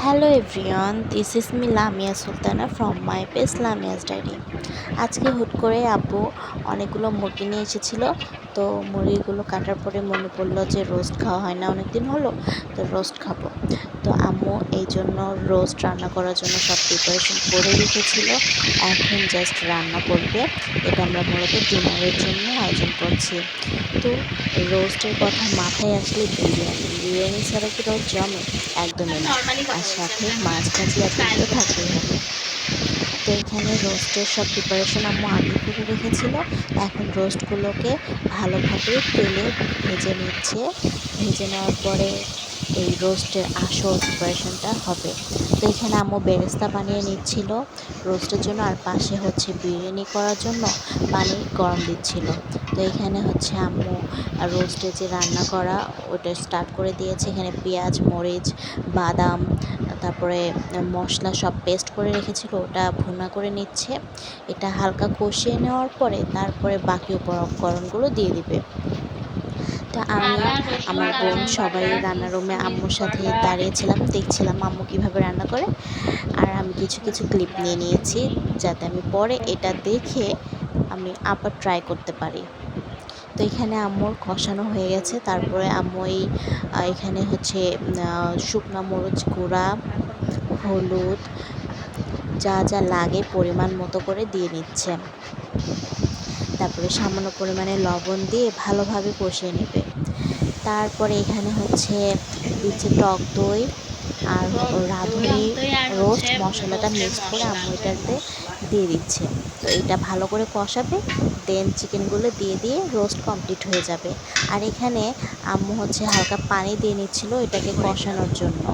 Hello everyone, this is me Lamia Sultana from my page Lamia's diary. আজকে হুট করে আব্বু অনেকগুলো মুরগি নিয়ে এসেছিল। তো মুরগিগুলো কাটার পরে মনে পড়লো যে রোস্ট খাওয়া হয় না অনেক দিন হলো, তো রোস্ট খাবো। তো আম্মু এই জন্য রোস্ট রান্না করার জন্য সব প্রিপারেশন করে রেখেছিল। এখন জাস্ট রান্না করবে। এটা আমরা মূলত ডিনারের জন্য আয়োজন করছি। তো রোস্টের কথা মাথায় আসলে বিরিয়ানি ছাড়া কি রোস্ট জমে? একদমই না। আর সাথে মাছ ভাজি একদম তো থাকতেই হবে। তো এখানে রোস্টের সব প্রিপারেশন আম্মু আগে করে রেখেছিল। এখন রোস্টগুলোকে ভালোভাবে তেলে ভেজে নিচ্ছে। ভেজে নেওয়ার পরে এই রোস্টের আসল প্রিপারেশনটা হবে। তো এখানে আম্মু বেরেস্তা বানিয়ে নিচ্ছিল রোস্টের জন্য, আর পাশে হচ্ছে বিরিয়ানি করার জন্য পানি গরম দিচ্ছিল। তো এখানে হচ্ছে আম্মু রোস্টে যে রান্না করা ওটা স্টার্ট করে দিয়েছে। এখানে পেঁয়াজ, মরিচ, বাদাম, তারপরে মশলা সব পেস্ট করে রেখেছিল, ওটা ভুনা করে নিচ্ছে। এটা হালকা কষিয়ে নেওয়ার পরে তারপরে বাকি উপকরণগুলো দিয়ে দিবে। তো আমি, আমার বোন সবাই রান্নার রুমে আম্মুর সাথে দাঁড়িয়েছিলাম, দেখছিলাম আম্মু কীভাবে রান্না করে। আর আমি কিছু কিছু ক্লিপ নিয়ে নিয়েছি যাতে আমি পরে এটা দেখে আমি আবার ট্রাই করতে পারি। তো এখানে আম্মুর কষানো হয়ে গেছে। তারপরে আম্মু এখানে হচ্ছে শুকনো মরিচ গুঁড়া, হলুদ, যা যা লাগে পরিমাণ মতো করে দিয়ে নিচ্ছে। তারপরে সামান্য পরিমাণে লবণ দিয়ে ভালোভাবে কষিয়ে নেবে। তারপরে এখানে হচ্ছে দিচ্ছে টক দই আর রাঁধুনি রোস্ট মশলাটা মিক্সড করে আম্মু এটাতে দিয়ে দিচ্ছে। তো এটা ভালো করে কষাবে, দেন চিকেনগুলো দিয়ে দিয়ে রোস্ট কমপ্লিট হয়ে যাবে। আর এখানে আম্মু হচ্ছে হালকা পানি দিয়ে নিচ্ছিল এটাকে কষানোর জন্য।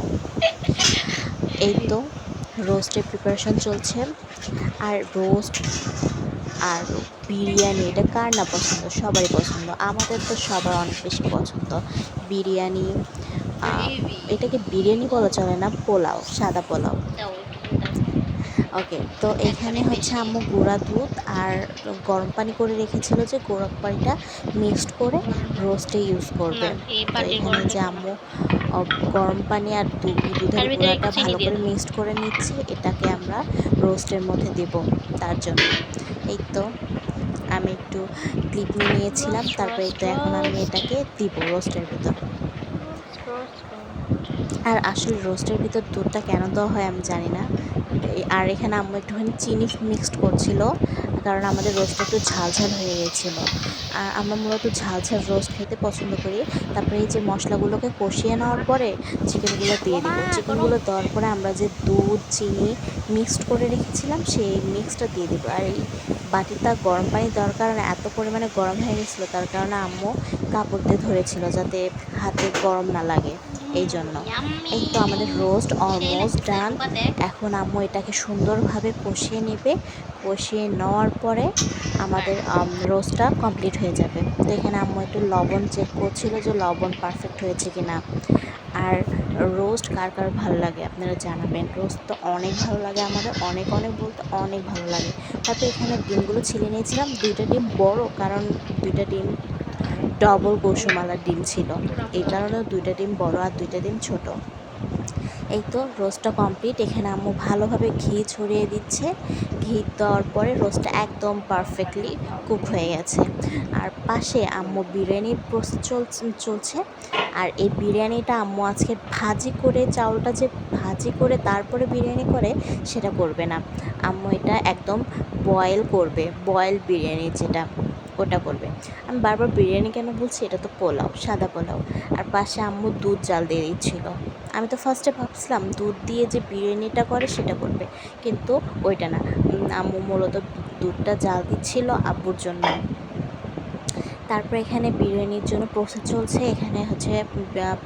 এই তো রোস্টের প্রিপারেশন চলছে। আর রোস্ট আর বিরিয়ানি এটা কার না পছন্দ? সবারই পছন্দ। আমাদের তো সবার অনেক বেশি পছন্দ বিরিয়ানি। এটাকে বিরিয়ানি বলা চলে না, পোলাও, সাদা পোলাও। ওকে, তো এখানে হচ্ছে আম্মু গুঁড়া দুধ আর গরম পানি করে রেখেছিল, যে গরম পানিটা মিক্সড করে রোস্টে ইউজ করবে। তো এখানে যে আম্মু গরম পানি আর দুধের গুঁড়াটা ভালো করে মিক্সড করে নিচ্ছে, এটাকে আমরা রোস্টের মধ্যে দেব তার জন্য। এই তো আমি একটু ক্লিপ নিয়ে নিয়েছিলাম, তারপরে তো এখন আমি এটাকে দিব রোস্টের ভিতর। আর আসলে রোস্টের ভিতর দুধটা কেন দেওয়া হয় আমি জানি না। আর এখানে আম্মু একটুখানি চিনি মিক্সড করছিল, কারণ আমাদের রোস্টটা একটু ঝালঝাল হয়ে গেছিলো। আর আমরা মূলত ঝালঝাল রোস্ট খেতে পছন্দ করি। তারপরে এই যে মশলাগুলোকে কষিয়ে নেওয়ার পরে চিকেনগুলো দিয়ে দিব। চিকেনগুলো দেওয়ার পরে আমরা যে দুধ চিনি মিক্সড করে রেখেছিলাম সেই মিক্সটা দিয়ে দিব। আর এই বাটিটা গরম পানি দেওয়ার কারণে এত পরিমাণে গরম হয়ে গেছিলো, তার কারণে আম্মু কাপড় দিয়ে ধরেছিল যাতে হাতে গরম না লাগে, এই জন্য। এই তো আমাদের রোস্ট অলমোস্ট ডান। এখন আম্মু এটাকে সুন্দরভাবে কষিয়ে নেবে। কষিয়ে নেওয়ার পরে আমাদের রোস্টটা কমপ্লিট হয়ে যাবে। তো এখানে আম্মু একটু লবণ চেক করছিল যে লবণ পারফেক্ট হয়েছে কি না। আর রোস্ট কার কার ভালো লাগে আপনারা জানাবেন। রোস্ট তো অনেক ভালো লাগে আমাদের, অনেক অনেক বলতে অনেক ভালো লাগে। তারপরে এখানে ডিমগুলো ছিলে নিয়েছিলাম, 2টা ডিম বড়, কারণ 2টা ডিম ডবল কৌশমালার ডিম ছিল, এই কারণে 2টা ডিম বড় আর 2টা ডিম ছোট। এই তো রোস্টটা কমপ্লিট। এখানে আম্মু ভালোভাবে ঘি ছড়িয়ে দিচ্ছে। ঘি দেওয়ার পরে রোস্টটা একদম পারফেক্টলি কুক হয়ে গেছে। আর পাশে আম্মু বিরিয়ানির প্রসেস চলছে। আর এই বিরিয়ানিটা আম্মু আজকে ভাজি করে, চাউলটা যে ভাজি করে তারপরে বিরিয়ানি করে সেটা করবে না। আম্মু এটা একদম বয়েল করবে, বয়েল বিরিয়ানি যেটা, ওটা করবে। আমি বারবার বিরিয়ানি কেন বলছি, এটা তো পোলাও, সাদা পোলাও। আর পাশে আম্মু দুধ জাল দিয়ে দিচ্ছিল। আমি তো ফার্স্টে ভাবছিলাম দুধ দিয়ে যে বিরিয়ানিটা করে সেটা করবে, কিন্তু ওইটা না। আম্মু মূলত দুধটা জাল দিচ্ছিল আব্বুর জন্য। তারপর এখানে বিরিয়ানির জন্য প্রসেস চলছে। এখানে হচ্ছে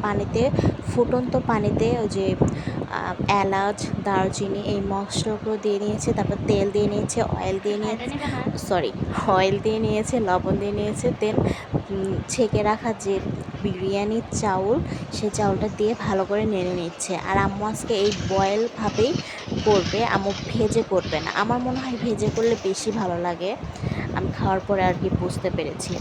পানিতে, ফুটন্ত পানিতে ওই যে এলাচ, দারচিনি এই মশলাগুলো দিয়ে নিয়েছে। তারপর তেল দিয়ে নিয়েছে, অয়েল দিয়ে নিয়েছে, অয়েল দিয়ে নিয়েছে, লবণ দিয়ে নিয়েছে। দেন ছেঁকে রাখা যে বিরিয়ানির চাউল, সেই চাউলটা দিয়ে ভালো করে নেড়ে নিচ্ছে। আর আম্মু আজকে এই বয়েলভাবেই করবে, আম্মু ভেজে করবে না। আমার মনে হয় ভেজে করলে বেশি ভালো লাগে, আমি খাওয়ার পরে আর কি বুঝতে পেরেছি।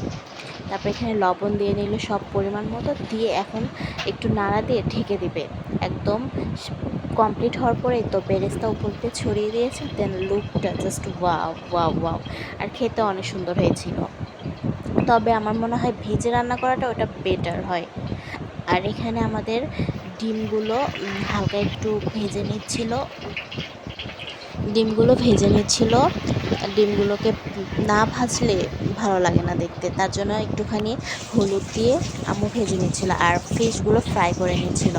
তারপর এখানে লবণ দিয়ে নিল সব পরিমাণ মতো, দিয়ে এখন একটু নাড়া দিয়ে ঢেকে দিবে। একদম কমপ্লিট হওয়ার পরে তো বেরেস্তা উপর দিয়ে ছড়িয়ে দিয়েছে। দেন লুকটা জাস্ট ওয়াও ওয়াও ওয়াও, আর খেতে অনেক সুন্দর হয়েছিল। তবে আমার মনে হয় ভেজে রান্না করাটা ওটা বেটার হয়। আর এখানে আমাদের ডিমগুলো হালকা একটু ভেজে নিচ্ছিল। ডিমগুলোকে না ভাজলে ভালো লাগে না দেখতে, তার জন্য একটুখানি হলুদ দিয়ে আম্মু ভেজে নিচ্ছিল, আর ফিশগুলো ফ্রাই করে নিচ্ছিল।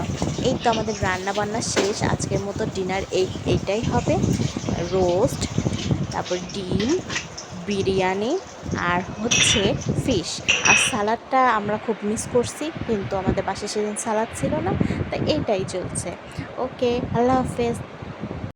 এই তো আমাদের রান্না বান্না শেষ। আজকের মতো ডিনার এইটাই হবে, রোস্ট, তারপর ডিম, বিরিয়ানি, আর হচ্ছে ফিশ। আর সালাডটা আমরা খুব মিস করছি, কিন্তু আমাদের বাসায় সেদিন সালাদ ছিল না, তাই এইটাই চলছে। ওকে, আল্লাহ হাফেজ।